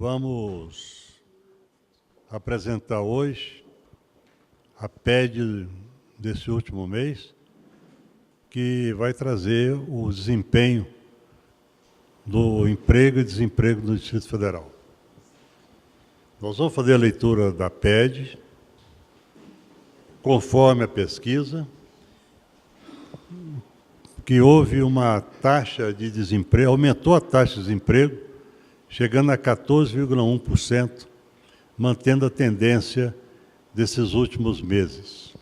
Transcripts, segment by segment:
Vamos apresentar hoje a PED desse último mês, que vai trazer o desempenho do emprego e desemprego no Distrito Federal. Nós vamos fazer a leitura da PED, conforme a pesquisa, que houve uma taxa de desemprego, aumentou a taxa de desemprego, chegando a 14,1%, mantendo a tendência desses últimos meses.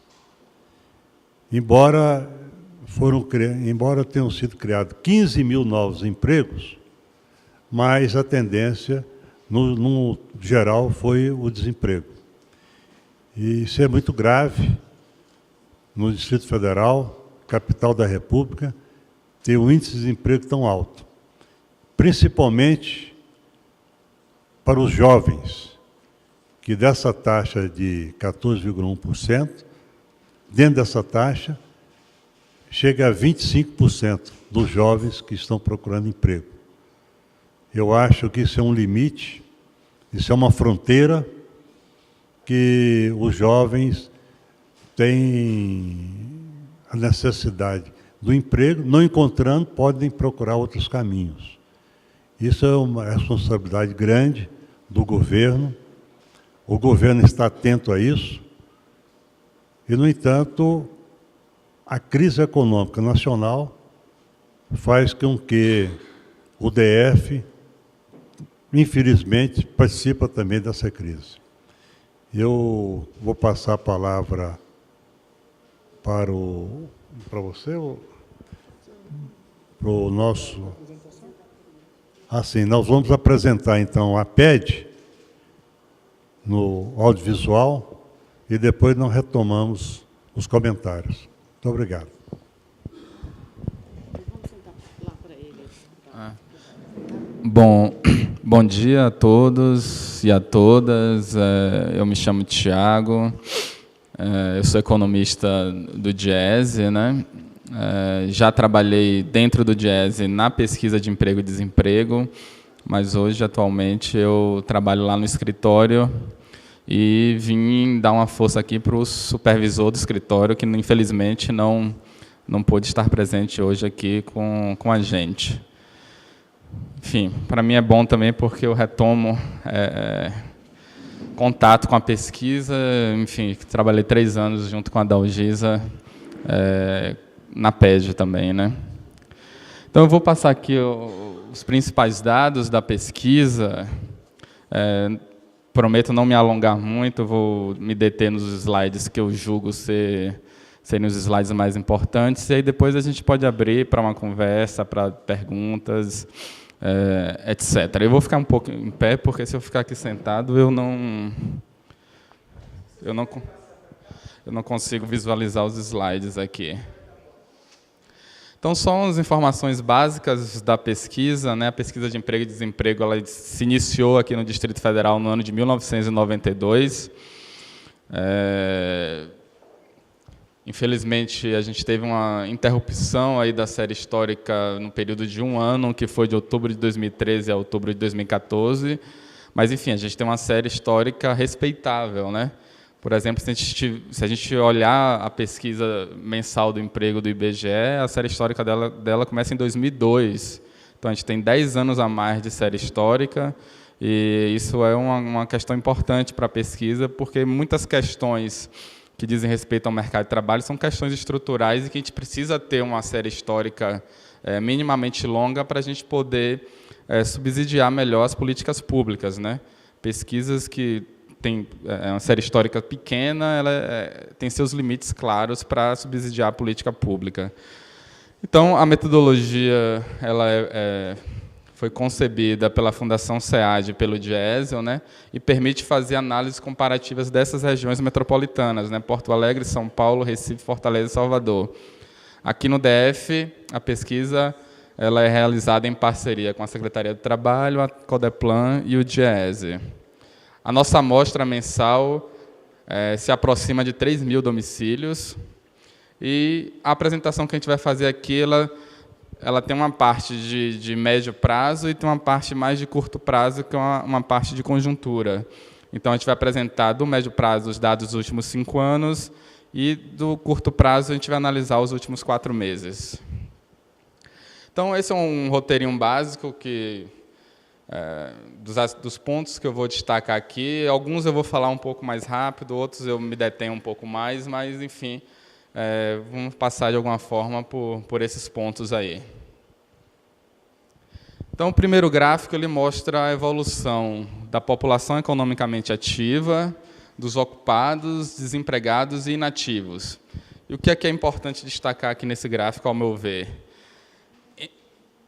Embora tenham sido criados 15 mil novos empregos, mas a tendência, no geral, foi o desemprego. E isso é muito grave no Distrito Federal, capital da República, ter um índice de desemprego tão alto, principalmente para os jovens, que dessa taxa de 14,1%, dentro dessa taxa, chega a 25% dos jovens que estão procurando emprego. Eu acho que isso é um limite, isso é uma fronteira que os jovens têm a necessidade do emprego, não encontrando, podem procurar outros caminhos. Isso é uma responsabilidade grande do governo. O governo está atento a isso. E, no entanto, a crise econômica nacional faz com que o DF, infelizmente, participe também dessa crise. Eu vou passar a palavra para você, para o nosso... Assim, nós vamos apresentar, então, a PED no audiovisual e depois nós retomamos os comentários. Muito obrigado. Bom dia a todos e a todas. Eu me chamo Tiago, eu sou economista do Diese, né? Já trabalhei dentro do Diese na pesquisa de emprego e desemprego, mas hoje, atualmente, eu trabalho lá no escritório e vim dar uma força aqui para o supervisor do escritório, que, infelizmente, não pôde estar presente hoje aqui com a gente. Enfim, para mim é bom também porque eu retomo contato com a pesquisa. Enfim, trabalhei 3 anos junto com a Dalgisa, na PED também, né? Então, eu vou passar aqui os principais dados da pesquisa. Prometo não me alongar muito, vou me deter nos slides que eu julgo serem os slides mais importantes, e aí depois a gente pode abrir para uma conversa, para perguntas, etc. Eu vou ficar um pouco em pé, porque se eu ficar aqui sentado, eu não consigo visualizar os slides aqui. Então, só umas informações básicas da pesquisa, né? A pesquisa de emprego e desemprego, ela se iniciou aqui no Distrito Federal no ano de 1992. Infelizmente, a gente teve uma interrupção aí da série histórica no período de 1 ano, que foi de outubro de 2013 a outubro de 2014. Mas, enfim, a gente tem uma série histórica respeitável, né? Por exemplo, se a gente olhar a pesquisa mensal do emprego do IBGE, a série histórica dela começa em 2002. Então, a gente tem 10 anos a mais de série histórica, e isso é uma questão importante para a pesquisa, porque muitas questões que dizem respeito ao mercado de trabalho são questões estruturais e que a gente precisa ter uma série histórica minimamente longa para a gente poder subsidiar melhor as políticas públicas, né? Pesquisas que tem uma série histórica pequena, ela tem seus limites claros para subsidiar a política pública. Então, a metodologia ela foi concebida pela Fundação SEAD e pelo Diese, né, e permite fazer análises comparativas dessas regiões metropolitanas, né, Porto Alegre, São Paulo, Recife, Fortaleza e Salvador. Aqui no DF, a pesquisa ela é realizada em parceria com a Secretaria do Trabalho, a Codeplan e o Diese. A nossa amostra mensal se aproxima de 3.000 domicílios, e a apresentação que a gente vai fazer aqui, ela ela tem uma parte de médio prazo e tem uma parte mais de curto prazo, que é uma parte de conjuntura. Então, a gente vai apresentar do médio prazo os dados dos últimos 5 anos e do curto prazo a gente vai analisar os últimos 4 meses. Então, esse é um roteirinho básico que, dos pontos que eu vou destacar aqui. Alguns eu vou falar um pouco mais rápido, outros eu me detenho um pouco mais, mas, enfim, vamos passar de alguma forma por esses pontos aí. Então, o primeiro gráfico ele mostra a evolução da população economicamente ativa, dos ocupados, desempregados e inativos. E o que é importante destacar aqui nesse gráfico, ao meu ver?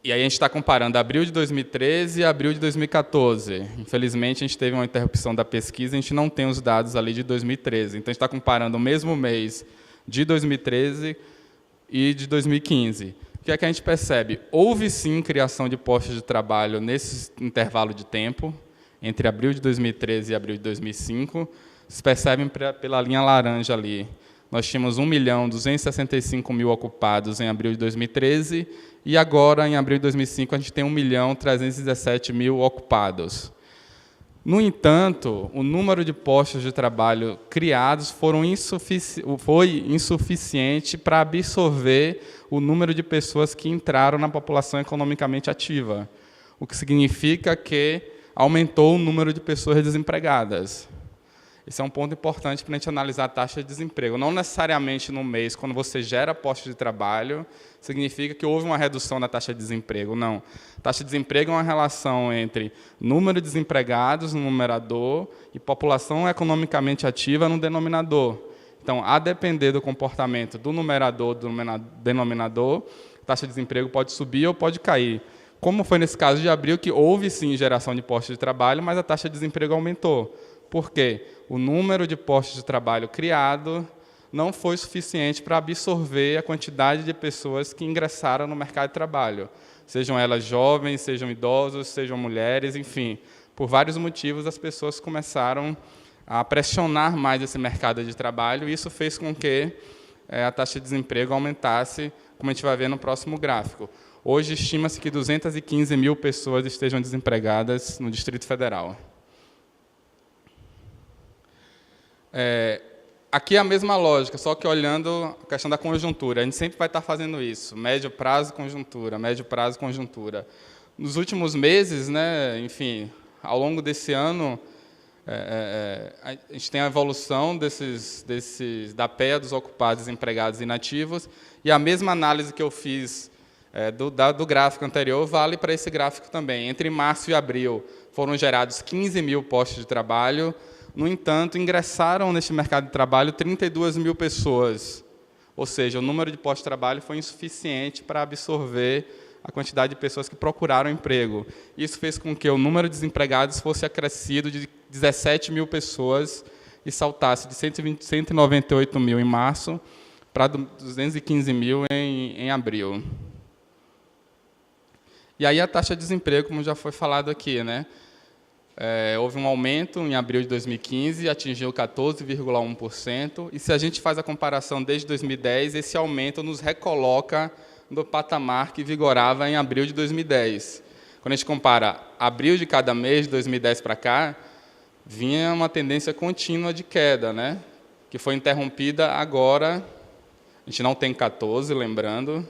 E aí a gente está comparando abril de 2013 e abril de 2014. Infelizmente, a gente teve uma interrupção da pesquisa, a gente não tem os dados ali de 2013. Então, a gente está comparando o mesmo mês de 2013 e de 2015. O que é que a gente percebe? Houve, sim, criação de postos de trabalho nesse intervalo de tempo, entre abril de 2013 e abril de 2005. Vocês percebem pela linha laranja ali. Nós tínhamos 1.265.000 ocupados em abril de 2013 e agora, em abril de 2005, a gente tem 1.317.000 ocupados. No entanto, o número de postos de trabalho criados foi insuficiente para absorver o número de pessoas que entraram na população economicamente ativa, o que significa que aumentou o número de pessoas desempregadas. Esse é um ponto importante para a gente analisar a taxa de desemprego. Não necessariamente no mês, quando você gera postos de trabalho, significa que houve uma redução da taxa de desemprego. Não. A taxa de desemprego é uma relação entre número de desempregados no numerador e população economicamente ativa no denominador. Então, a depender do comportamento do numerador do denominador, a taxa de desemprego pode subir ou pode cair. Como foi nesse caso de abril, que houve, sim, geração de postos de trabalho, mas a taxa de desemprego aumentou. Por quê? O número de postos de trabalho criado não foi suficiente para absorver a quantidade de pessoas que ingressaram no mercado de trabalho, sejam elas jovens, sejam idosos, sejam mulheres, enfim. Por vários motivos, as pessoas começaram a pressionar mais esse mercado de trabalho, e isso fez com que a taxa de desemprego aumentasse, como a gente vai ver no próximo gráfico. Hoje, estima-se que 215.000 pessoas estejam desempregadas no Distrito Federal. Aqui é a mesma lógica, só que olhando a questão da conjuntura. A gente sempre vai estar fazendo isso, médio prazo, conjuntura, médio prazo, conjuntura. Nos últimos meses, né, enfim, ao longo desse ano, a gente tem a evolução da PEA dos ocupados, desempregados e inativos, e a mesma análise que eu fiz do gráfico anterior vale para esse gráfico também. Entre março e abril foram gerados 15.000 postos de trabalho. No entanto, ingressaram neste mercado de trabalho 32.000 pessoas, ou seja, o número de postos de trabalho foi insuficiente para absorver a quantidade de pessoas que procuraram emprego. Isso fez com que o número de desempregados fosse acrescido de 17.000 pessoas e saltasse de 198.000 em março para 215.000 em abril. E aí a taxa de desemprego, como já foi falado aqui, né? Houve um aumento em abril de 2015, atingiu 14,1%, e se a gente faz a comparação desde 2010, esse aumento nos recoloca no patamar que vigorava em abril de 2010. Quando a gente compara abril de cada mês, de 2010 para cá, vinha uma tendência contínua de queda, né? Que foi interrompida agora, a gente não tem 14, lembrando,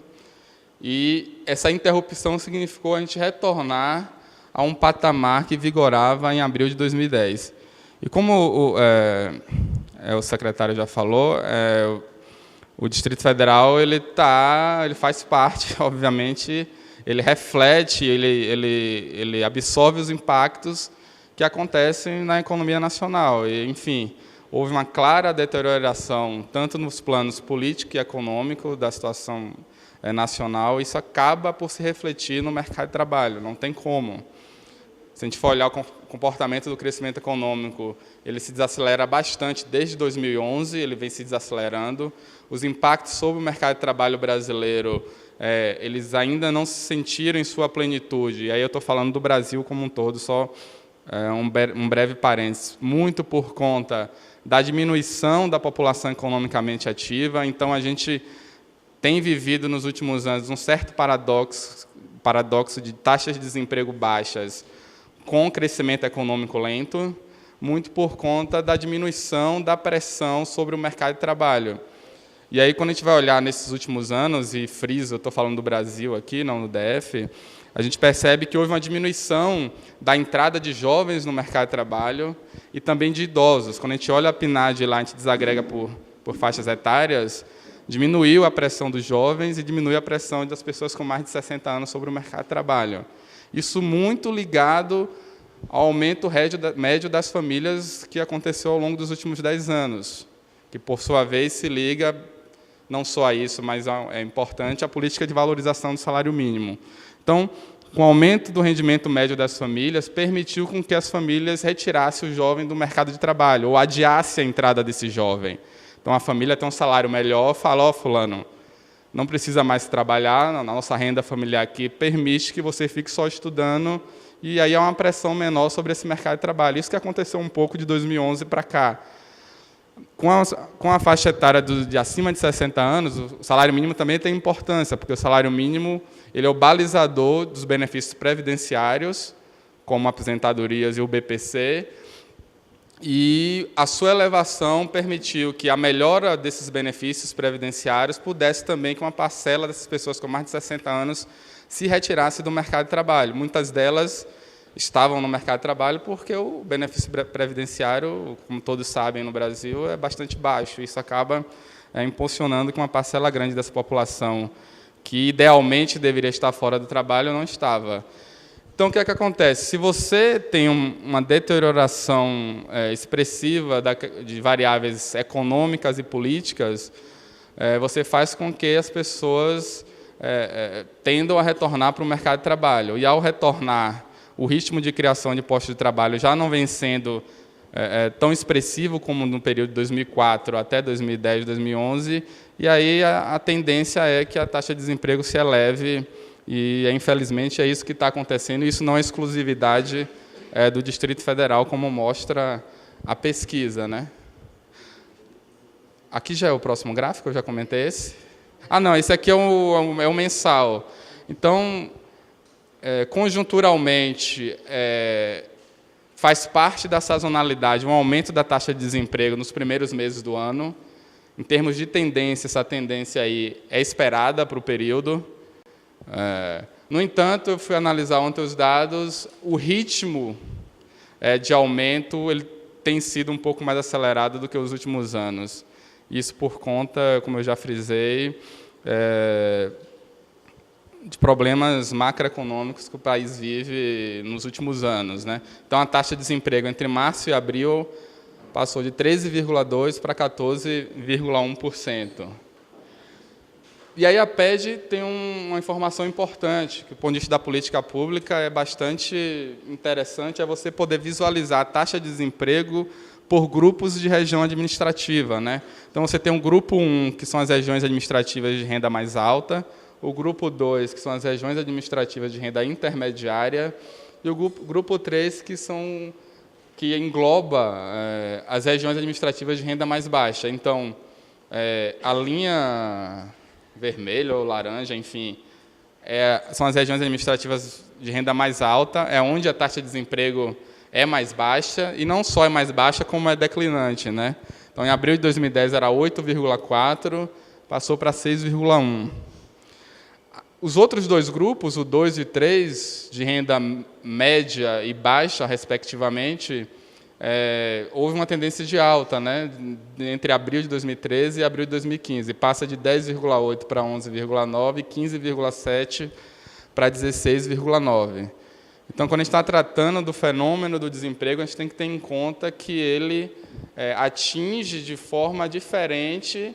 e essa interrupção significou a gente retornar a um patamar que vigorava em abril de 2010. E como o secretário já falou, o Distrito Federal ele faz parte, obviamente, ele reflete, ele absorve os impactos que acontecem na economia nacional. E, enfim, houve uma clara deterioração, tanto nos planos político e econômico da situação nacional, isso acaba por se refletir no mercado de trabalho, não tem como. Se a gente for olhar o comportamento do crescimento econômico, ele se desacelera bastante desde 2011, ele vem se desacelerando. Os impactos sobre o mercado de trabalho brasileiro, eles ainda não se sentiram em sua plenitude. E aí eu estou falando do Brasil como um todo, só um breve parênteses. Muito por conta da diminuição da população economicamente ativa. Então, a gente tem vivido nos últimos anos um certo paradoxo de taxas de desemprego baixas com crescimento econômico lento, muito por conta da diminuição da pressão sobre o mercado de trabalho. E aí, quando a gente vai olhar nesses últimos anos, e friso, eu estou falando do Brasil aqui, não do DF, a gente percebe que houve uma diminuição da entrada de jovens no mercado de trabalho e também de idosos. Quando a gente olha a PNAD lá, a gente desagrega por faixas etárias, diminuiu a pressão dos jovens e diminuiu a pressão das pessoas com mais de 60 anos sobre o mercado de trabalho. Isso muito ligado ao aumento médio das famílias que aconteceu ao longo dos últimos 10 anos, que, por sua vez, se liga não só a isso, mas é importante a política de valorização do salário mínimo. Então, com o aumento do rendimento médio das famílias, permitiu com que as famílias retirassem o jovem do mercado de trabalho, ou adiassem a entrada desse jovem. Então, a família tem um salário melhor, fala, ó, fulano, não precisa mais trabalhar, a nossa renda familiar aqui permite que você fique só estudando, e aí há uma pressão menor sobre esse mercado de trabalho. Isso que aconteceu um pouco de 2011 para cá. Com a faixa etária de acima de 60 anos, o salário mínimo também tem importância, porque o salário mínimo ele é o balizador dos benefícios previdenciários, como aposentadorias e o BPC, e a sua elevação permitiu que a melhora desses benefícios previdenciários pudesse também que uma parcela dessas pessoas com mais de 60 anos se retirasse do mercado de trabalho. Muitas delas estavam no mercado de trabalho porque o benefício previdenciário, como todos sabem no Brasil, é bastante baixo. Isso acaba impulsionando que uma parcela grande dessa população, que idealmente deveria estar fora do trabalho, não estava. Então, o que é que acontece? Se você tem uma deterioração expressiva de variáveis econômicas e políticas, você faz com que as pessoas tendam a retornar para o mercado de trabalho. E, ao retornar, o ritmo de criação de postos de trabalho já não vem sendo tão expressivo como no período de 2004 até 2010, 2011, e aí a tendência é que a taxa de desemprego se eleve, e, infelizmente, é isso que está acontecendo, e isso não é exclusividade do Distrito Federal, como mostra a pesquisa, né? Aqui já é o próximo gráfico, eu já comentei esse. Ah, não, esse aqui é o mensal. Então, conjunturalmente, faz parte da sazonalidade um aumento da taxa de desemprego nos primeiros meses do ano. Em termos de tendência, essa tendência aí é esperada para o período. No entanto, eu fui analisar ontem os dados, o ritmo de aumento ele tem sido um pouco mais acelerado do que os últimos anos. Isso por conta, como eu já frisei, de problemas macroeconômicos que o país vive nos últimos anos, né? Então, a taxa de desemprego entre março e abril passou de 13,2% para 14,1%. E aí a PED tem uma informação importante, que, do ponto de vista da política pública, é bastante interessante, é você poder visualizar a taxa de desemprego por grupos de região administrativa, né? Então, você tem um grupo 1, que são as regiões administrativas de renda mais alta, o grupo 2, que são as regiões administrativas de renda intermediária, e o grupo 3, que engloba as regiões administrativas de renda mais baixa. Então, a linha vermelha ou laranja, enfim, são as regiões administrativas de renda mais alta, é onde a taxa de desemprego é mais baixa, e não só é mais baixa, como é declinante, né? Então, em abril de 2010 era 8,4%, passou para 6,1%. Os outros dois grupos, o 2 e 3, de renda média e baixa, respectivamente, houve uma tendência de alta, né, entre abril de 2013 e abril de 2015. Passa de 10,8% para 11,9%, 15,7% para 16,9%. Então, quando a gente está tratando do fenômeno do desemprego, a gente tem que ter em conta que ele atinge de forma diferente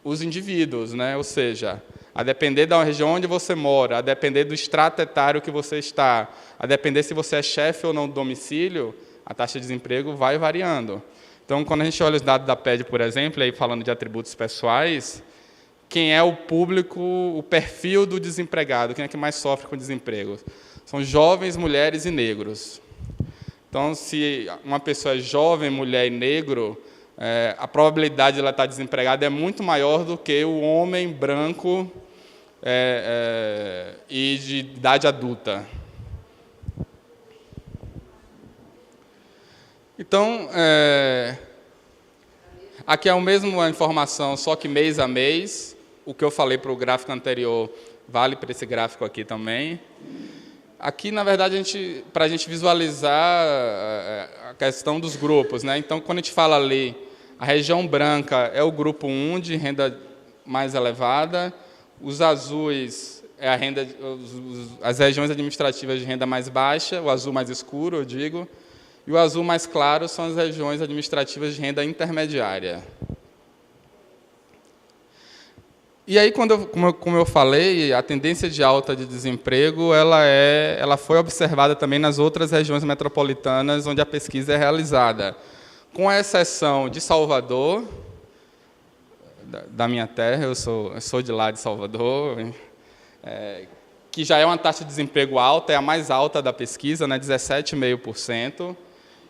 os indivíduos, né? Ou seja, a depender da região onde você mora, a depender do extrato etário que você está, a depender se você é chefe ou não do domicílio, a taxa de desemprego vai variando. Então, quando a gente olha os dados da PED, por exemplo, aí falando de atributos pessoais, quem é o público, o perfil do desempregado, quem é que mais sofre com desemprego? São jovens, mulheres e negros. Então, se uma pessoa é jovem, mulher e negro, a probabilidade de ela estar desempregada é muito maior do que o homem branco e de idade adulta. Então, aqui é a mesma informação, só que mês a mês. O que eu falei para o gráfico anterior vale para esse gráfico aqui também. Aqui, na verdade, para a gente visualizar a questão dos grupos, né? Então, quando a gente fala ali, a região branca é o grupo 1 de renda mais elevada, os azuis é a renda, as regiões administrativas de renda mais baixa, o azul mais escuro, eu digo, e o azul mais claro são as regiões administrativas de renda intermediária. E aí, como eu falei, a tendência de alta de desemprego ela foi observada também nas outras regiões metropolitanas onde a pesquisa é realizada, com exceção de Salvador, da minha terra, eu sou de lá de Salvador, que já é uma taxa de desemprego alta, é a mais alta da pesquisa, né, 17,5%,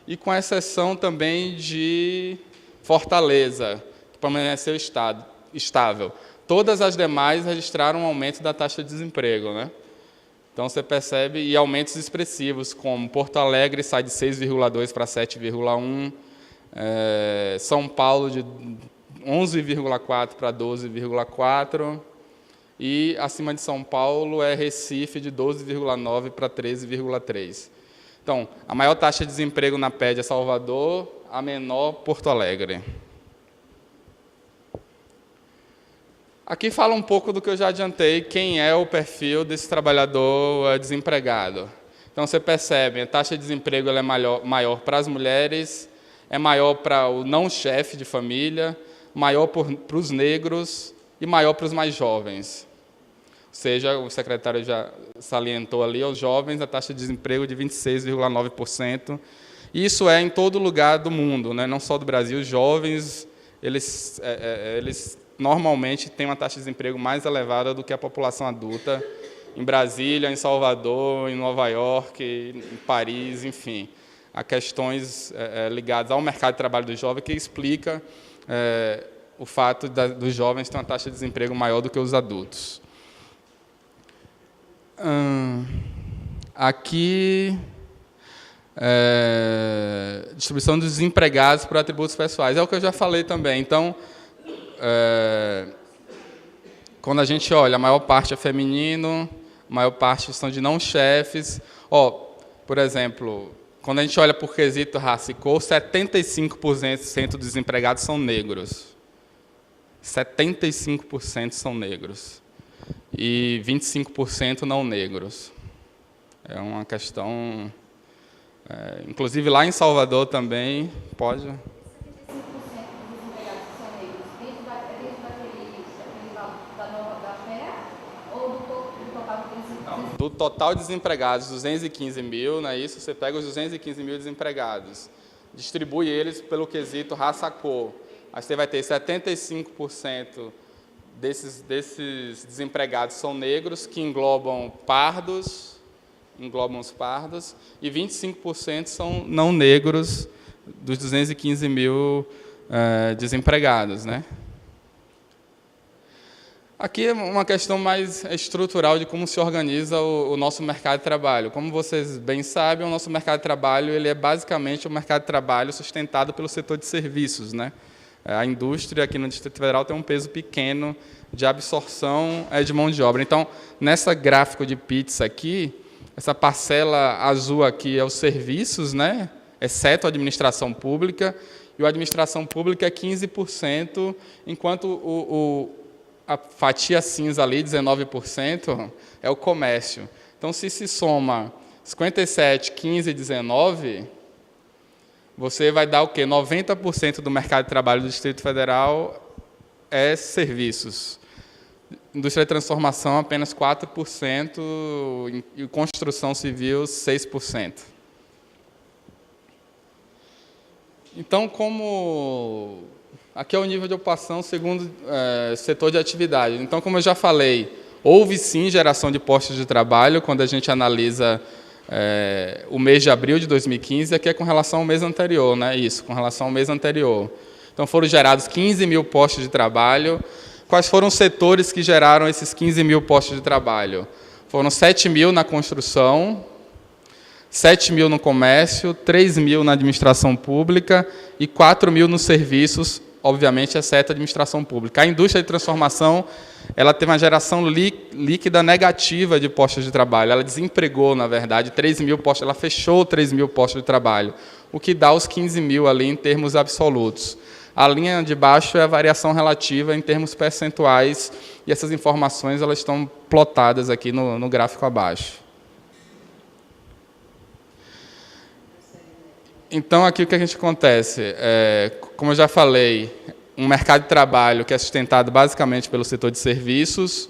e com exceção também de Fortaleza, que permaneceu estável. Todas as demais registraram um aumento da taxa de desemprego, né? Então, você percebe, e aumentos expressivos, como Porto Alegre sai de 6,2 para 7,1, São Paulo de 11,4 para 12,4, e acima de São Paulo é Recife de 12,9 para 13,3. Então, a maior taxa de desemprego na PED é Salvador, a menor Porto Alegre. Aqui fala um pouco do que eu já adiantei, quem é o perfil desse trabalhador desempregado. Então, você percebe, a taxa de desemprego ela é maior para as mulheres, é maior para o não-chefe de família, maior para os negros e maior para os mais jovens. Ou seja, o secretário já salientou ali, aos jovens, a taxa de desemprego de 26,9%. Isso é em todo lugar do mundo, né? Não só do Brasil. Os jovens, eles normalmente têm uma taxa de desemprego mais elevada do que a população adulta, em Brasília, em Salvador, em Nova York, em Paris, enfim. Há questões ligadas ao mercado de trabalho do jovem que explica o fato dos jovens terem uma taxa de desemprego maior do que os adultos. Aqui, distribuição dos desempregados por atributos pessoais. É o que eu já falei também. Então, quando a gente olha, a maior parte é feminino, a maior parte são de não-chefes. Por exemplo, quando a gente olha por quesito raça e cor, 75% dos desempregados são negros. 75% são negros. E 25% não negros. É uma questão... inclusive, lá em Salvador também, pode... Do total de desempregados, 215 mil, não é isso? Você pega os 215 mil desempregados, distribui eles pelo quesito raça-cor. Aí você vai ter 75% desses desempregados são negros, que englobam os pardos, e 25% são não negros dos 215 mil desempregados, né? Aqui é uma questão mais estrutural de como se organiza o nosso mercado de trabalho. Como vocês bem sabem, o nosso mercado de trabalho ele é basicamente um mercado de trabalho sustentado pelo setor de serviços, né? A indústria aqui no Distrito Federal tem um peso pequeno de absorção de mão de obra. Então, nessa gráfico de pizza aqui, essa parcela azul aqui é os serviços, né? Exceto a administração pública, e a administração pública é 15%, enquanto a fatia cinza ali, 19%, é o comércio. Então, se soma 57, 15 e 19, você vai dar o quê? 90% do mercado de trabalho do Distrito Federal é serviços. Indústria de transformação, apenas 4%, e construção civil, 6%. Então, aqui é o nível de ocupação segundo setor de atividade. Então, como eu já falei, houve sim geração de postos de trabalho quando a gente analisa o mês de abril de 2015, aqui é com relação ao mês anterior, né? Isso, com relação ao mês anterior. Então, foram gerados 15 mil postos de trabalho. Quais foram os setores que geraram esses 15 mil postos de trabalho? Foram 7 mil na construção, 7 mil no comércio, 3 mil na administração pública e 4 mil nos serviços, obviamente, exceto a administração pública. A indústria de transformação, ela teve uma geração líquida negativa de postos de trabalho. Ela desempregou, na verdade, 3 mil postos, ela fechou 3 mil postos de trabalho, o que dá os 15 mil ali em termos absolutos. A linha de baixo é a variação relativa em termos percentuais, e essas informações elas estão plotadas aqui no gráfico abaixo. Então, aqui o que a gente acontece? Como eu já falei, um mercado de trabalho que é sustentado basicamente pelo setor de serviços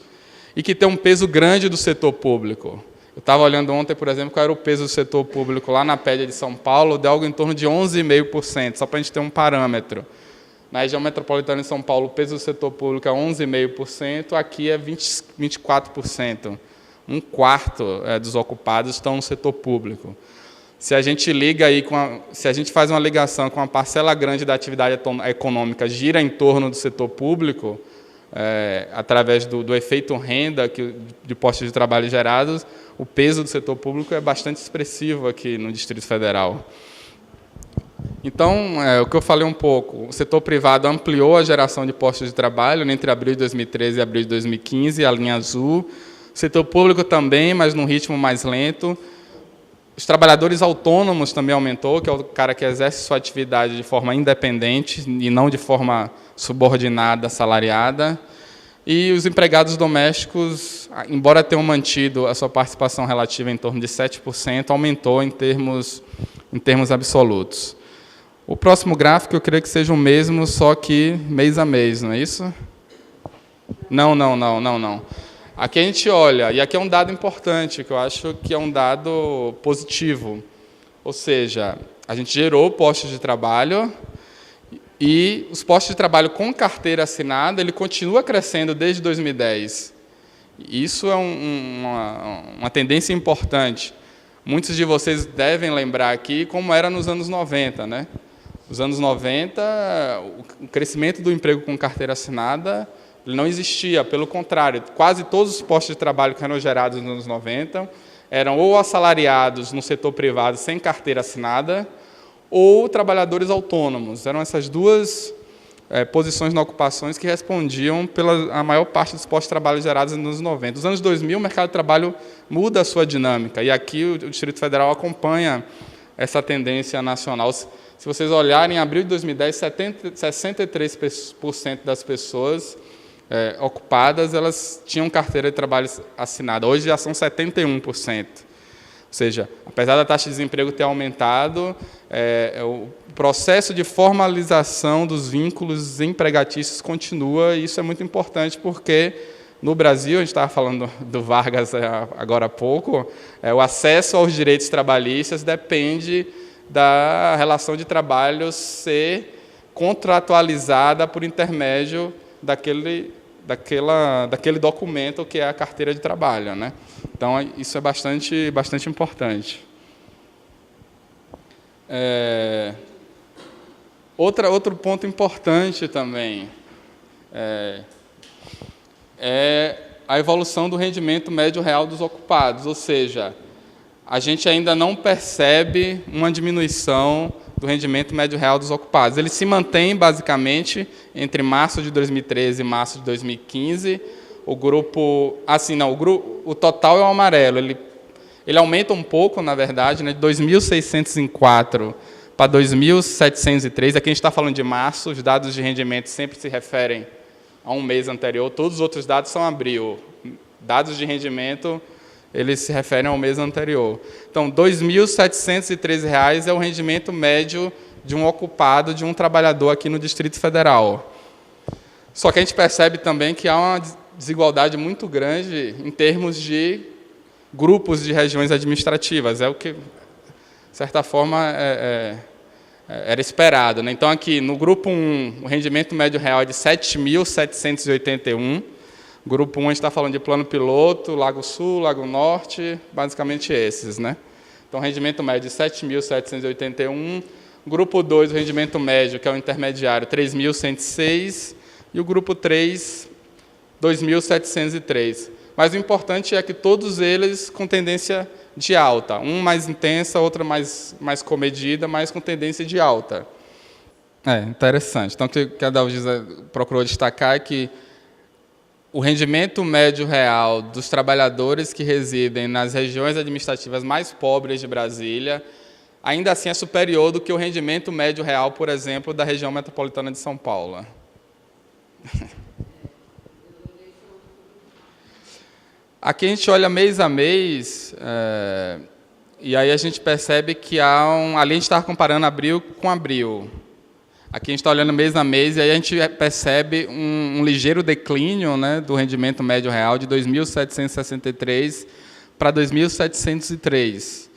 e que tem um peso grande do setor público. Eu estava olhando ontem, por exemplo, qual era o peso do setor público lá na PED de São Paulo, de algo em torno de 11,5%, só para a gente ter um parâmetro. Na região metropolitana de São Paulo, o peso do setor público é 11,5%, aqui é 24%. Um quarto dos ocupados estão no setor público. Se a gente liga aí se a gente faz uma ligação com uma parcela grande da atividade econômica gira em torno do setor público, através do efeito renda de postos de trabalho gerados, o peso do setor público é bastante expressivo aqui no Distrito Federal. Então, o que eu falei um pouco, o setor privado ampliou a geração de postos de trabalho entre abril de 2013 e abril de 2015, a linha azul. O setor público também, mas num ritmo mais lento. Os trabalhadores autônomos também aumentou, que é o cara que exerce sua atividade de forma independente e não de forma subordinada, assalariada. E os empregados domésticos, embora tenham mantido a sua participação relativa em torno de 7%, aumentou em termos absolutos. O próximo gráfico eu creio que seja o mesmo, só que mês a mês, não é isso? Não. Aqui a gente olha, e aqui é um dado importante, que eu acho que é um dado positivo. Ou seja, a gente gerou postos de trabalho e os postos de trabalho com carteira assinada, ele continua crescendo desde 2010. Isso é uma tendência importante. Muitos de vocês devem lembrar aqui como era nos anos 90, né? Nos anos 90, o crescimento do emprego com carteira assinada ele não existia, pelo contrário, quase todos os postos de trabalho que eram gerados nos anos 90 eram ou assalariados no setor privado sem carteira assinada ou trabalhadores autônomos. Eram essas duas posições na ocupações que respondiam pela a maior parte dos postos de trabalho gerados nos anos 90. Nos anos 2000, o mercado de trabalho muda a sua dinâmica, e aqui o Distrito Federal acompanha essa tendência nacional. Se vocês olharem, em abril de 2010, 63% das pessoas ocupadas, elas tinham carteira de trabalho assinada. Hoje já são 71%. Ou seja, apesar da taxa de desemprego ter aumentado, o processo de formalização dos vínculos empregatícios continua, e isso é muito importante porque, no Brasil, a gente estava falando do Vargas agora há pouco, o acesso aos direitos trabalhistas depende da relação de trabalho ser contratualizada por intermédio daquele documento que é a carteira de trabalho, né? Então, isso é bastante importante. Outro ponto importante também é a evolução do rendimento médio real dos ocupados, ou seja, a gente ainda não percebe uma diminuição do rendimento médio real dos ocupados. Ele se mantém, basicamente, entre março de 2013 e março de 2015. O total é o amarelo. Ele aumenta um pouco, na verdade, né, de 2.604 para 2.703. Aqui a gente está falando de março, os dados de rendimento sempre se referem a um mês anterior, todos os outros dados são abril. Dados de rendimento, eles se referem ao mês anterior. Então, R$ 2.713 é o rendimento médio de um ocupado, de um trabalhador aqui no Distrito Federal. Só que a gente percebe também que há uma desigualdade muito grande em termos de grupos de regiões administrativas. É o que, de certa forma, era esperado, né? Então, aqui, no grupo 1, o rendimento médio real é de 7.781. Grupo 1, a gente está falando de plano piloto, Lago Sul, Lago Norte, basicamente esses, né? Então, rendimento médio de 7.781. Grupo 2, o rendimento médio, que é o intermediário, 3.106, e o grupo 3, 2.703. Mas o importante é que todos eles com tendência de alta, um mais intensa, outra mais comedida, mas com tendência de alta. Interessante. Então, o que a Dalgisa procurou destacar é que o rendimento médio real dos trabalhadores que residem nas regiões administrativas mais pobres de Brasília, ainda assim é superior do que o rendimento médio real, por exemplo, da região metropolitana de São Paulo. Aqui a gente olha mês a mês, e aí a gente percebe que há ali a gente está comparando abril com abril. Aqui a gente está olhando mês a mês, e aí a gente percebe um ligeiro declínio, né, do rendimento médio real de 2.763 para 2.703.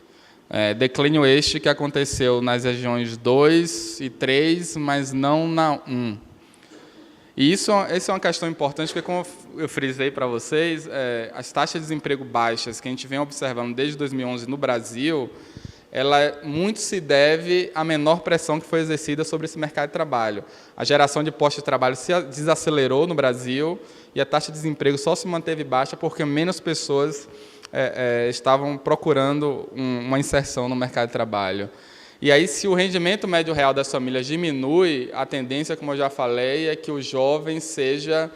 Declínio este que aconteceu nas regiões 2 e 3, mas não na 1. E essa é uma questão importante, porque, como eu frisei para vocês, as taxas de desemprego baixas que a gente vem observando desde 2011 no Brasil, ela muito se deve à menor pressão que foi exercida sobre esse mercado de trabalho. A geração de postos de trabalho se desacelerou no Brasil e a taxa de desemprego só se manteve baixa porque menos pessoas estavam procurando uma inserção no mercado de trabalho. E aí, se o rendimento médio real das famílias diminui, a tendência, como eu já falei, é que o jovem seja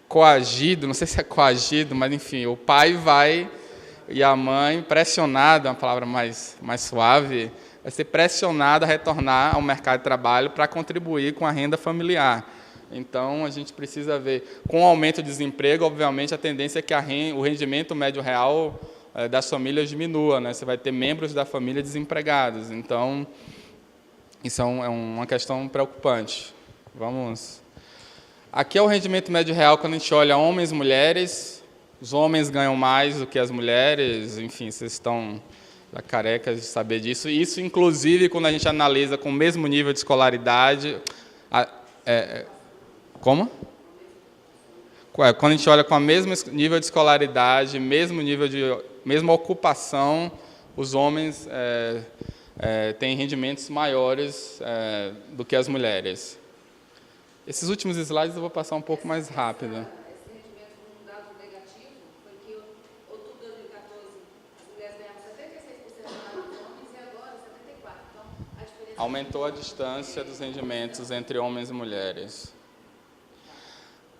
coagido, não sei se é coagido, mas, enfim, o pai vai e a mãe, pressionada, uma palavra mais suave, vai ser pressionada a retornar ao mercado de trabalho para contribuir com a renda familiar. Então, a gente precisa ver, com o aumento do desemprego, obviamente, a tendência é que o rendimento médio real das famílias diminua, né? Você vai ter membros da família desempregados. Então, isso é uma questão preocupante. Vamos. Aqui é o rendimento médio real quando a gente olha homens e mulheres. Os homens ganham mais do que as mulheres. Enfim, vocês estão já carecas de saber disso. Isso, inclusive, quando a gente analisa com o mesmo nível de escolaridade. Como? Quando a gente olha com o mesmo nível de escolaridade, mesma ocupação, os homens têm rendimentos maiores do que as mulheres. Esses últimos slides eu vou passar um pouco mais rápido. Esse rendimento com um dado negativo foi que em outubro de 2014 as mulheres ganhavam 76% dos homens e agora 74%. Então, a diferença aumentou a distância dos rendimentos entre homens e mulheres.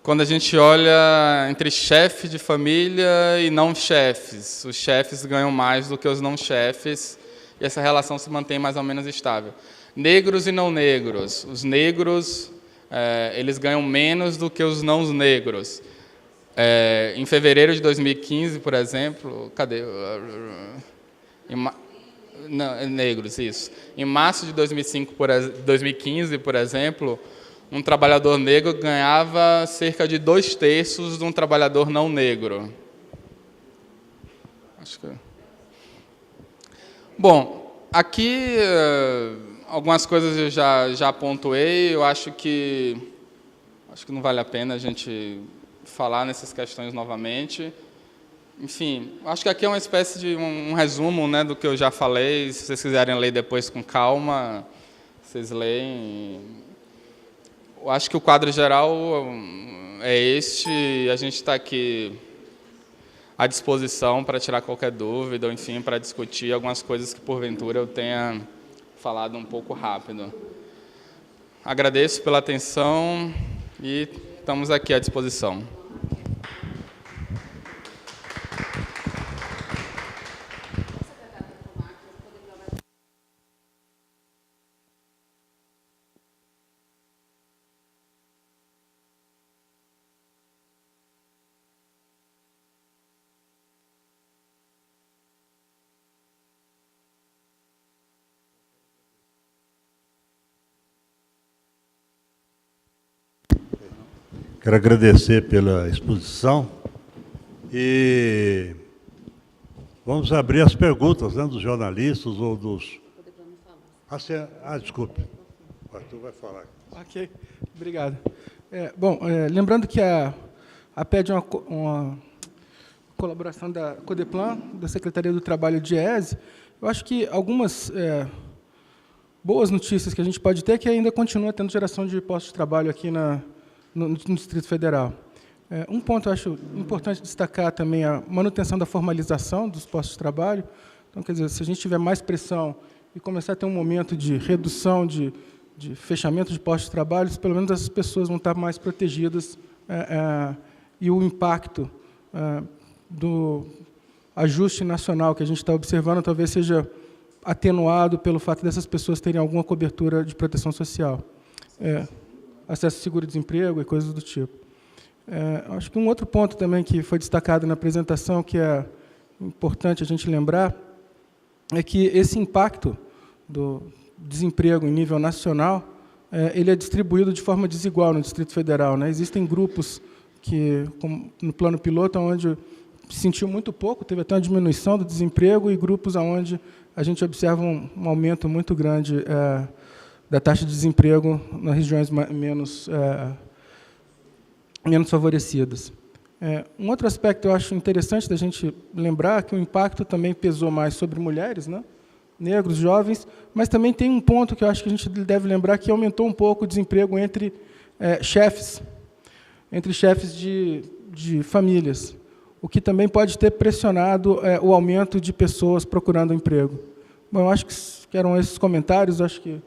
Quando a gente olha entre chefe de família e não chefes, os chefes ganham mais do que os não chefes, e essa relação se mantém mais ou menos estável. Negros e não negros. Os negros, eles ganham menos do que os não negros. Em fevereiro de 2015, por exemplo, cadê? Não, negros, isso. Em março de 2015, por exemplo, um trabalhador negro ganhava cerca de 2/3 de um trabalhador não negro. Acho que... Bom, aqui algumas coisas eu já pontuei. Eu acho que não vale a pena a gente falar nessas questões novamente. Enfim, acho que aqui é uma espécie de um resumo, né, do que eu já falei. Se vocês quiserem ler depois com calma, vocês leem. Eu acho que o quadro geral é este. A gente está aqui à disposição para tirar qualquer dúvida, ou, enfim, para discutir algumas coisas que, porventura, eu tenha falado um pouco rápido. Agradeço pela atenção e estamos aqui à disposição. Quero agradecer pela exposição e vamos abrir as perguntas, né, dos jornalistas ou dos... desculpe. O Arthur vai falar. Ok, obrigado. Lembrando que a PED é uma colaboração da Codeplan, da Secretaria do Trabalho de ESE, eu acho que algumas boas notícias que a gente pode ter é que ainda continua tendo geração de postos de trabalho aqui no Distrito Federal. Um ponto eu acho importante destacar também a manutenção da formalização dos postos de trabalho. Então, quer dizer, se a gente tiver mais pressão e começar a ter um momento de redução, de fechamento de postos de trabalho, pelo menos essas pessoas vão estar mais protegidas e o impacto do ajuste nacional que a gente está observando talvez seja atenuado pelo fato dessas pessoas terem alguma cobertura de proteção social. Acesso ao seguro-desemprego e coisas do tipo. Acho que um outro ponto também que foi destacado na apresentação, que é importante a gente lembrar, é que esse impacto do desemprego em nível nacional, ele é distribuído de forma desigual no Distrito Federal, né? Existem grupos que, como no plano piloto, onde se sentiu muito pouco, teve até uma diminuição do desemprego, e grupos onde a gente observa um aumento muito grande da taxa de desemprego nas regiões menos favorecidas. Um outro aspecto eu acho interessante da gente lembrar que o impacto também pesou mais sobre mulheres, né? Negros, jovens, mas também tem um ponto que eu acho que a gente deve lembrar, que aumentou um pouco o desemprego entre chefes de famílias, o que também pode ter pressionado o aumento de pessoas procurando emprego. Bom, eu acho que eram esses comentários, acho que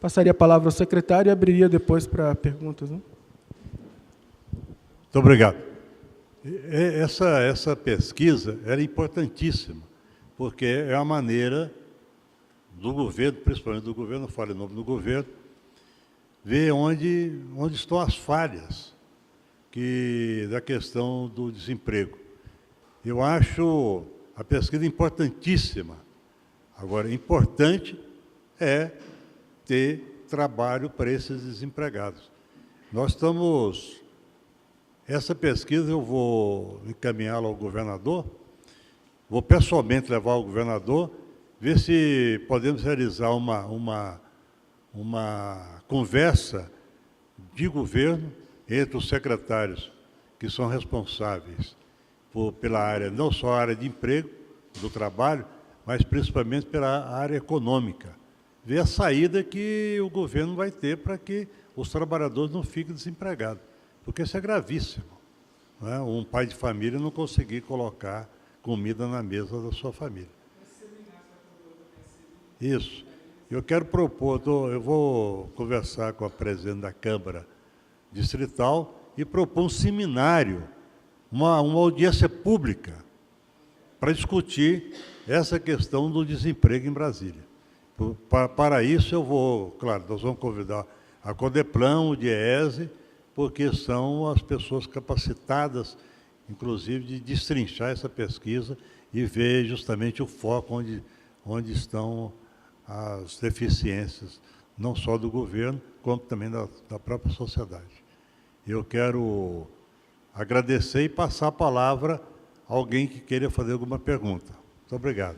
passaria a palavra ao secretário e abriria depois para perguntas, né? Muito obrigado. Essa pesquisa era importantíssima, porque é a maneira do governo, principalmente do governo, não falo em nome do governo, ver onde estão as falhas da questão do desemprego. Eu acho a pesquisa importantíssima. Agora, importante é ter trabalho para esses desempregados. Essa pesquisa eu vou encaminhá-la ao governador, vou pessoalmente levar ao governador, ver se podemos realizar uma conversa de governo entre os secretários que são responsáveis pela área, não só a área de emprego, do trabalho, mas principalmente pela área econômica. Ver a saída que o governo vai ter para que os trabalhadores não fiquem desempregados, porque isso é gravíssimo, não é? Um pai de família não conseguir colocar comida na mesa da sua família. Isso. Eu quero propor, eu vou conversar com a presidente da Câmara Distrital e propor um seminário, uma audiência pública, para discutir essa questão do desemprego em Brasília. Para isso, claro, nós vamos convidar a Codeplan, o DIEESE, porque são as pessoas capacitadas, inclusive, de destrinchar essa pesquisa e ver justamente o foco onde estão as deficiências, não só do governo, como também da própria sociedade. Eu quero agradecer e passar a palavra a alguém que queira fazer alguma pergunta. Muito obrigado.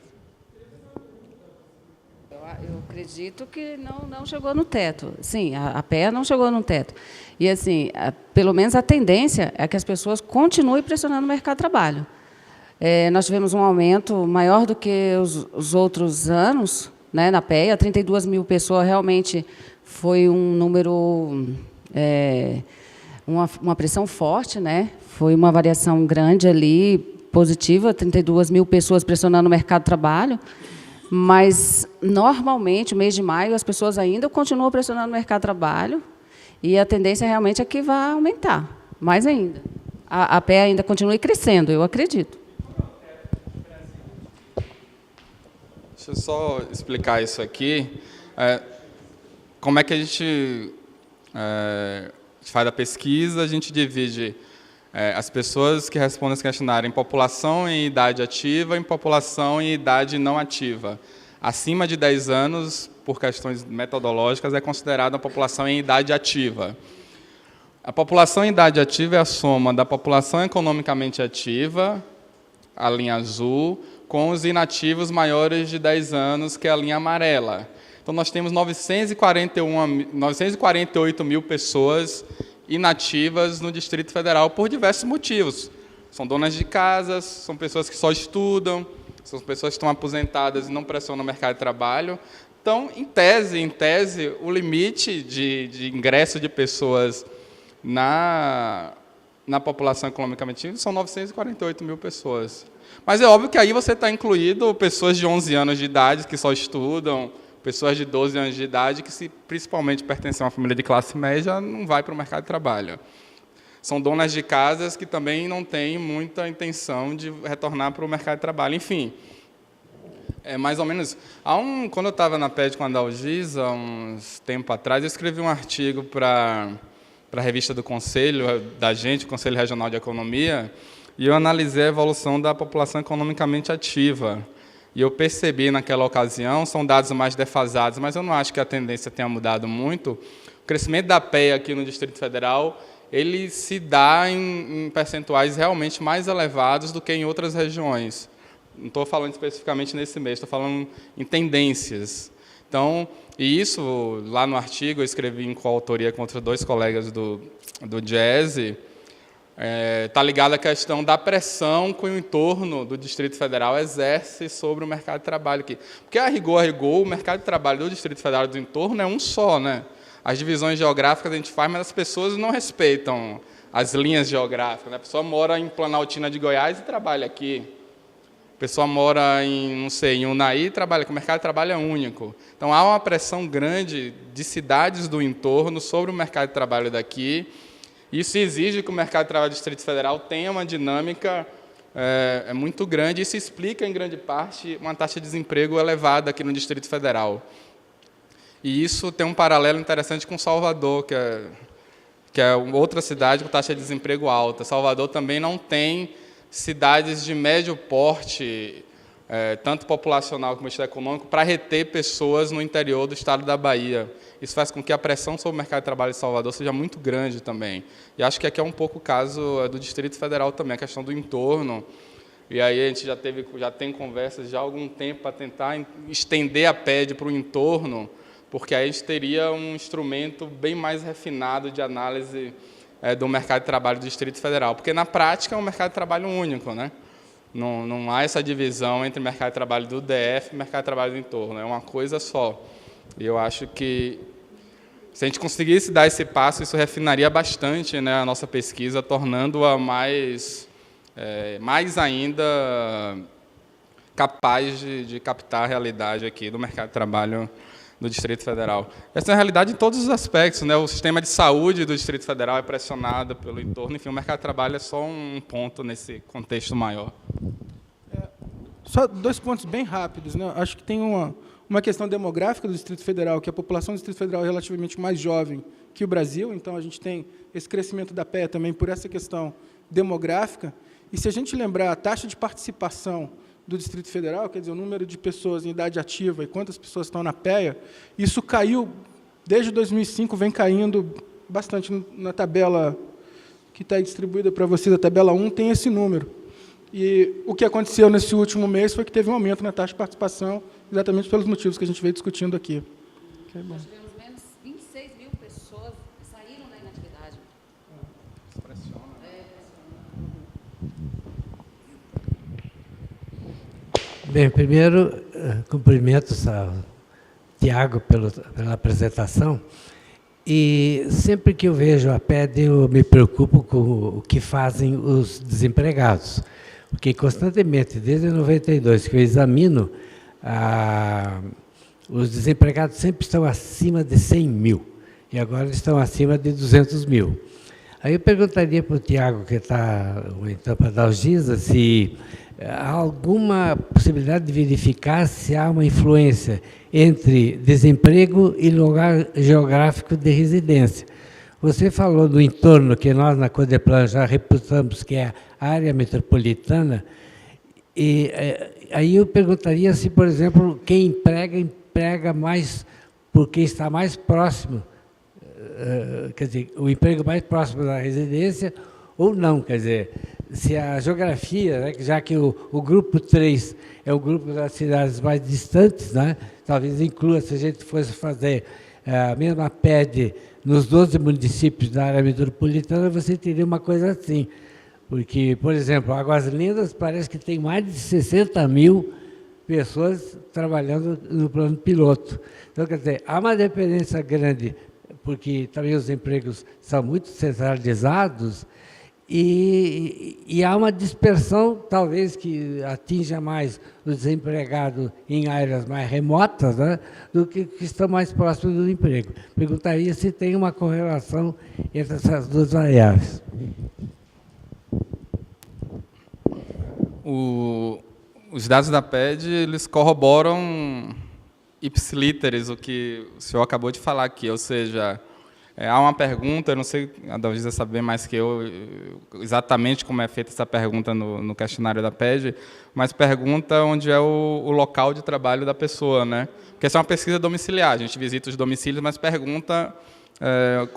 Eu acredito que não chegou no teto. Sim, a PEA não chegou no teto. E, assim, pelo menos a tendência é que as pessoas continuem pressionando o mercado de trabalho. Nós tivemos um aumento maior do que os outros anos, né, na PEA, 32 mil pessoas, realmente foi um número, uma pressão forte, né? Foi uma variação grande ali, positiva, 32 mil pessoas pressionando o mercado de trabalho, mas, normalmente, no mês de maio, as pessoas ainda continuam pressionando o mercado de trabalho e a tendência realmente é que vai aumentar, mais ainda. A PEA ainda continua crescendo, eu acredito. Deixa eu só explicar isso aqui. Como é que a gente faz a pesquisa? A gente divide as pessoas que respondem esse questionário em população em idade ativa e em população em idade não ativa. Acima de 10 anos, por questões metodológicas, é considerada a população em idade ativa. A população em idade ativa é a soma da população economicamente ativa, a linha azul, com os inativos maiores de 10 anos, que é a linha amarela. Então, nós temos 948 mil pessoas inativas no Distrito Federal por diversos motivos. São donas de casas, são pessoas que só estudam, são pessoas que estão aposentadas e não pressionam o mercado de trabalho. Então, em tese, o limite de ingresso de pessoas na população economicamente ativa são 948 mil pessoas. Mas é óbvio que aí você está incluído pessoas de 11 anos de idade que só estudam, pessoas de 12 anos de idade que, se principalmente pertencem a uma família de classe média, não vai para o mercado de trabalho. São donas de casas que também não têm muita intenção de retornar para o mercado de trabalho. Enfim, é mais ou menos... Quando eu estava na PED com a Dalgisa, há uns tempo atrás, eu escrevi um artigo para a revista do Conselho, da gente, o Conselho Regional de Economia, e eu analisei a evolução da população economicamente ativa. E eu percebi naquela ocasião, são dados mais defasados, mas eu não acho que a tendência tenha mudado muito. O crescimento da PEA aqui no Distrito Federal, ele se dá em percentuais realmente mais elevados do que em outras regiões. Não estou falando especificamente nesse mês, estou falando em tendências. Então, e isso, lá no artigo, eu escrevi em coautoria com outros 2 colegas do Diese, está ligado à questão da pressão que o entorno do Distrito Federal exerce sobre o mercado de trabalho aqui. Porque, a rigor, o mercado de trabalho do Distrito Federal e do entorno é um só, né? As divisões geográficas a gente faz, mas as pessoas não respeitam as linhas geográficas, né? A pessoa mora em Planaltina de Goiás e trabalha aqui. A pessoa mora em Unai e trabalha, que o mercado de trabalho é único. Então, há uma pressão grande de cidades do entorno sobre o mercado de trabalho daqui. Isso exige que o mercado de trabalho do Distrito Federal tenha uma dinâmica muito grande. Isso explica, em grande parte, uma taxa de desemprego elevada aqui no Distrito Federal. E isso tem um paralelo interessante com Salvador, que é outra cidade com taxa de desemprego alta. Salvador também não tem cidades de médio porte, tanto populacional como econômico, para reter pessoas no interior do estado da Bahia. Isso faz com que a pressão sobre o mercado de trabalho de Salvador seja muito grande também. E acho que aqui é um pouco o caso do Distrito Federal também, a questão do entorno. E aí a gente já tem conversas já há algum tempo para tentar estender a PED para o entorno, porque aí a gente teria um instrumento bem mais refinado de análise do mercado de trabalho do Distrito Federal. Porque, na prática, é um mercado de trabalho único, né? Não há essa divisão entre mercado de trabalho do DF e mercado de trabalho do entorno. É uma coisa só. E eu acho que, se a gente conseguisse dar esse passo, isso refinaria bastante, né, a nossa pesquisa, tornando-a mais ainda capaz de captar a realidade aqui do mercado de trabalho do Distrito Federal. Essa é a realidade em todos os aspectos, né? O sistema de saúde do Distrito Federal é pressionado pelo entorno, enfim, o mercado de trabalho é só um ponto nesse contexto maior. Só 2 pontos bem rápidos, né? Acho que tem uma questão demográfica do Distrito Federal, que a população do Distrito Federal é relativamente mais jovem que o Brasil, então a gente tem esse crescimento da PEA também por essa questão demográfica. E se a gente lembrar a taxa de participação do Distrito Federal, quer dizer, o número de pessoas em idade ativa e quantas pessoas estão na PEA, isso caiu, desde 2005, vem caindo bastante. Na tabela que está distribuída para vocês, a tabela 1, tem esse número. E o que aconteceu nesse último mês foi que teve um aumento na taxa de participação, exatamente pelos motivos que a gente veio discutindo aqui. Nós tivemos menos 26 mil pessoas que saíram da inatividade. Bem, primeiro, cumprimento ao Tiago pela apresentação. E sempre que eu vejo a PED, eu me preocupo com o que fazem os desempregados. Porque constantemente, desde 92, que eu examino, os desempregados sempre estão acima de 100 mil. E agora estão acima de 200 mil. Aí eu perguntaria para o Tiago, que está, então, para a Dalgisa, se há alguma possibilidade de verificar se há uma influência entre desemprego e lugar geográfico de residência. Você falou do entorno, que nós na Codeplan já reputamos que é a área metropolitana, e aí eu perguntaria se, por exemplo, quem emprega mais porque está mais próximo, quer dizer, o emprego mais próximo da residência ou não, quer dizer, se a geografia, né, já que o grupo 3 é o grupo das cidades mais distantes, né, talvez inclua, se a gente fosse fazer a mesma PED nos 12 municípios da área metropolitana, você teria uma coisa assim. Porque, por exemplo, Águas Lindas parece que tem mais de 60 mil pessoas trabalhando no plano piloto. Então, quer dizer, há uma dependência grande, porque também os empregos são muito centralizados, e há uma dispersão, talvez, que atinja mais os desempregados em áreas mais remotas, né, do que estão mais próximos do emprego. Perguntaria se tem uma correlação entre essas duas variáveis. Os dados da PED, eles corroboram ipsiliteris o que o senhor acabou de falar aqui, ou seja, há uma pergunta, eu não sei, a Dalgisa sabe bem mais que eu, exatamente como é feita essa pergunta no questionário da PED, mas pergunta onde é o local de trabalho da pessoa, né? Porque essa é uma pesquisa domiciliar, a gente visita os domicílios, mas pergunta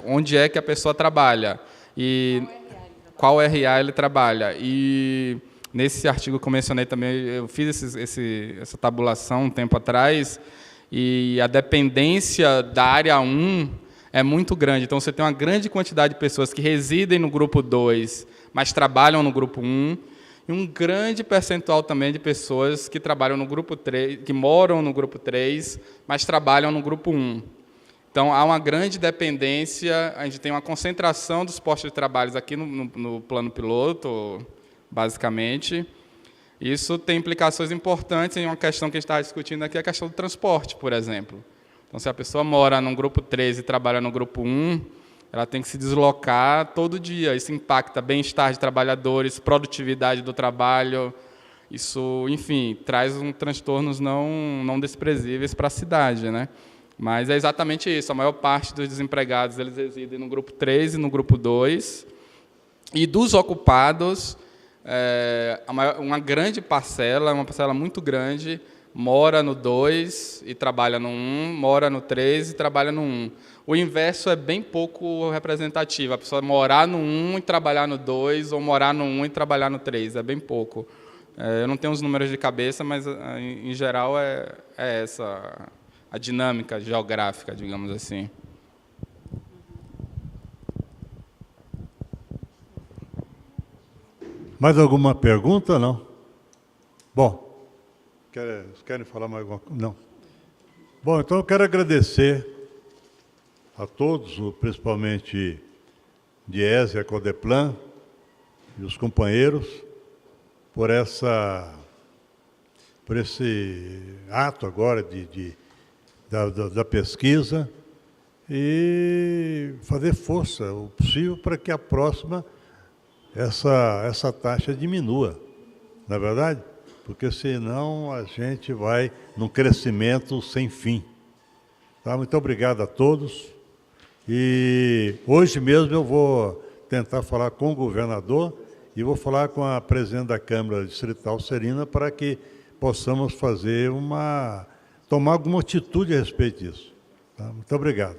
onde é que a pessoa trabalha e qual RA ele trabalha. E nesse artigo que eu mencionei também, eu fiz essa tabulação um tempo atrás, e a dependência da área 1 é muito grande. Então, você tem uma grande quantidade de pessoas que residem no grupo 2, mas trabalham no grupo 1, e um grande percentual também de pessoas que trabalham no grupo 3, que moram no grupo 3, mas trabalham no grupo 1. Então, há uma grande dependência, a gente tem uma concentração dos postos de trabalho aqui no plano piloto, basicamente. Isso tem implicações importantes em uma questão que a gente está discutindo aqui, a questão do transporte, por exemplo. Então, se a pessoa mora no grupo 3 e trabalha no grupo 1, ela tem que se deslocar todo dia. Isso impacta bem-estar de trabalhadores, produtividade do trabalho. Isso, enfim, traz transtornos não desprezíveis para a cidade, né? Mas é exatamente isso. A maior parte dos desempregados eles residem no grupo 3 e no grupo 2. E dos ocupados, uma grande parcela, uma parcela muito grande, mora no 2 e trabalha no 1, mora no 3 e trabalha no 1. O inverso é bem pouco representativo, a pessoa morar no 1 e trabalhar no 2, ou morar no 1 e trabalhar no 3, é bem pouco. Eu não tenho os números de cabeça, mas, em geral, é essa a dinâmica geográfica, digamos assim. Mais alguma pergunta? Não? Bom, querem falar mais alguma coisa? Não. Bom, então eu quero agradecer a todos, principalmente Diese, a Codeplan e os companheiros, por esse ato agora da pesquisa e fazer força o possível para que a próxima essa taxa diminua, não é verdade? Porque senão a gente vai num crescimento sem fim. Tá? Muito obrigado a todos. E hoje mesmo eu vou tentar falar com o governador e vou falar com a presidente da Câmara Distrital, Serina, para que possamos tomar alguma atitude a respeito disso. Tá? Muito obrigado.